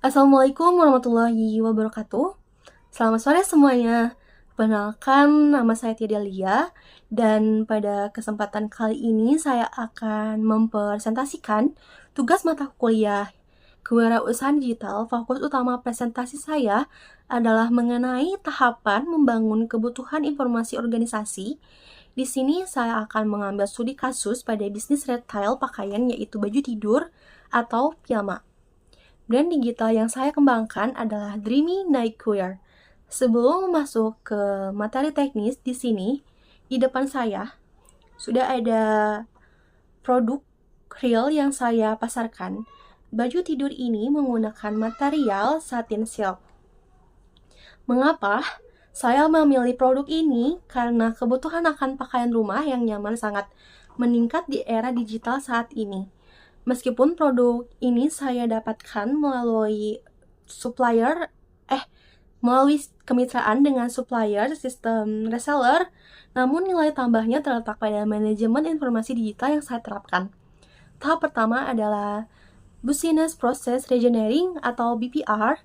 Assalamualaikum warahmatullahi wabarakatuh. Selamat sore semuanya. Perkenalkan, nama saya Tia Lia, dan pada kesempatan kali ini saya akan mempresentasikan tugas mata kuliah Kewirausahaan Digital. Fokus utama presentasi saya adalah mengenai tahapan membangun kebutuhan informasi organisasi. Di sini saya akan mengambil studi kasus pada bisnis retail pakaian, yaitu baju tidur atau piyama. Brand digital yang saya kembangkan adalah Dreamy Nightwear. Sebelum masuk ke materi teknis di sini, di depan saya sudah ada produk real yang saya pasarkan. Baju tidur ini menggunakan material satin silk. Mengapa saya memilih produk ini? Karena kebutuhan akan pakaian rumah yang nyaman sangat meningkat di era digital saat ini. Meskipun produk ini saya dapatkan melalui kemitraan dengan supplier sistem reseller, namun nilai tambahnya terletak pada manajemen informasi digital yang saya terapkan. Tahap pertama adalah Business Process Reengineering atau BPR.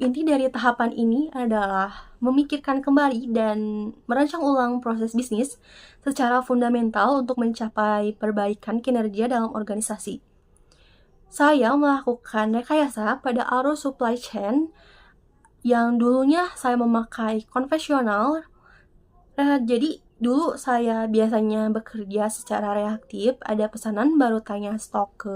Inti dari tahapan ini adalah memikirkan kembali dan merancang ulang proses bisnis secara fundamental untuk mencapai perbaikan kinerja dalam organisasi. Saya melakukan rekayasa pada arus supply chain yang dulunya saya memakai konvensional. Jadi dulu saya biasanya bekerja secara reaktif, ada pesanan baru tanya stok ke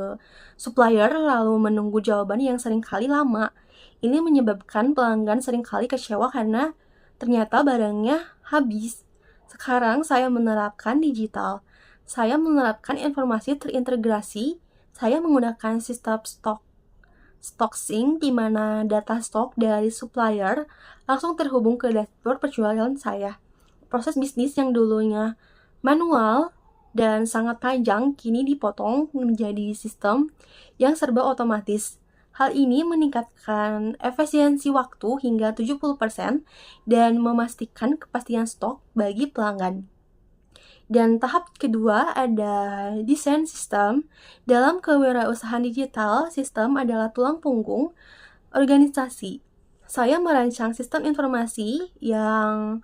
supplier lalu menunggu jawaban yang seringkali lama. Ini menyebabkan pelanggan seringkali kecewa karena ternyata barangnya habis. Sekarang saya menerapkan digital. Saya menerapkan informasi terintegrasi. Saya menggunakan sistem stock sync di mana data stok dari supplier langsung terhubung ke dashboard penjualan saya. Proses bisnis yang dulunya manual dan sangat panjang kini dipotong menjadi sistem yang serba otomatis. Hal ini meningkatkan efisiensi waktu hingga 70% dan memastikan kepastian stok bagi pelanggan. Dan tahap kedua ada desain sistem. Dalam kewirausahaan digital, sistem adalah tulang punggung organisasi. Saya merancang sistem informasi yang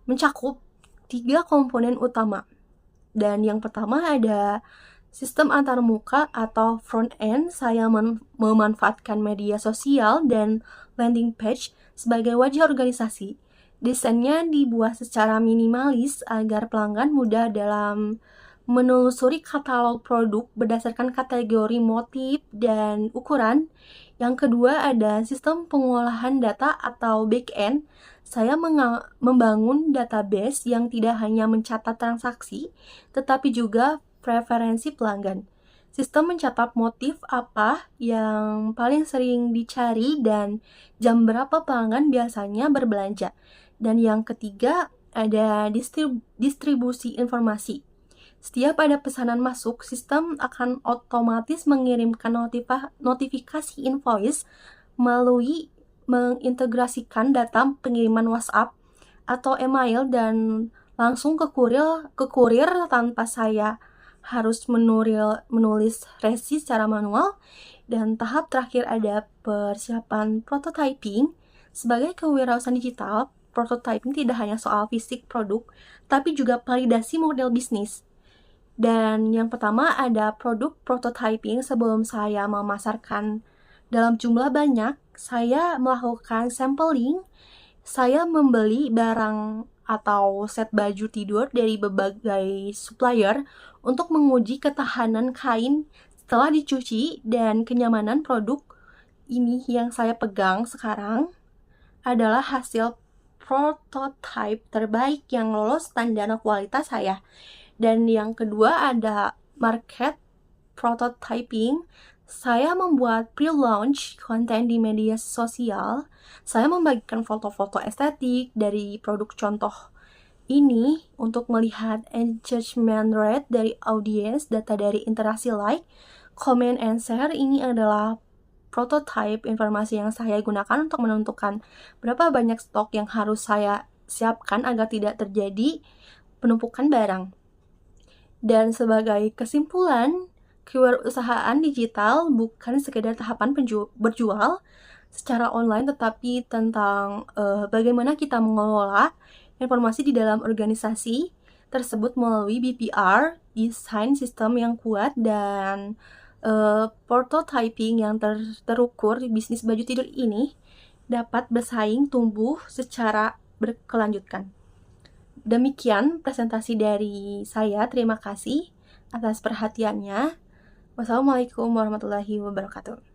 mencakup 3 komponen utama. Dan yang pertama ada sistem antarmuka atau front end. Saya memanfaatkan media sosial dan landing page sebagai wajah organisasi. Desainnya dibuat secara minimalis agar pelanggan mudah dalam menelusuri katalog produk berdasarkan kategori motif dan ukuran. Yang kedua ada sistem pengolahan data atau back-end. Saya membangun database yang tidak hanya mencatat transaksi, tetapi juga preferensi pelanggan. Sistem mencatat motif apa yang paling sering dicari dan jam berapa pelanggan biasanya berbelanja. Dan yang ketiga ada distribusi informasi. Setiap ada pesanan masuk, sistem akan otomatis mengirimkan notifikasi invoice melalui mengintegrasikan data pengiriman WhatsApp atau email dan langsung ke kurir tanpa saya harus menulis resi secara manual. Dan tahap terakhir ada persiapan prototyping. Sebagai kewirausahaan digital, prototyping tidak hanya soal fisik produk, tapi juga validasi model bisnis. Dan yang pertama ada produk prototyping. Sebelum saya memasarkan dalam jumlah banyak, saya melakukan sampling. Saya membeli barang atau set baju tidur dari berbagai supplier untuk menguji ketahanan kain setelah dicuci dan kenyamanan produk. Ini yang saya pegang sekarang adalah hasil prototype terbaik yang lolos standar kualitas saya. Dan yang kedua ada market prototyping. Saya membuat pre-launch konten di media sosial. Saya membagikan foto-foto estetik dari produk contoh ini untuk melihat engagement rate dari audiens, data dari interaksi like, comment, and share. Ini adalah prototype informasi yang saya gunakan untuk menentukan berapa banyak stok yang harus saya siapkan agar tidak terjadi penumpukan barang. Dan sebagai kesimpulan, Kewirausahaan digital bukan sekedar tahapan berjual secara online, tetapi tentang bagaimana kita mengelola informasi di dalam organisasi tersebut melalui BPR, desain sistem yang kuat, dan prototyping yang terukur. Bisnis baju tidur ini dapat bersaing tumbuh secara berkelanjutan. Demikian presentasi dari saya. Terima kasih atas perhatiannya. Wassalamualaikum warahmatullahi wabarakatuh.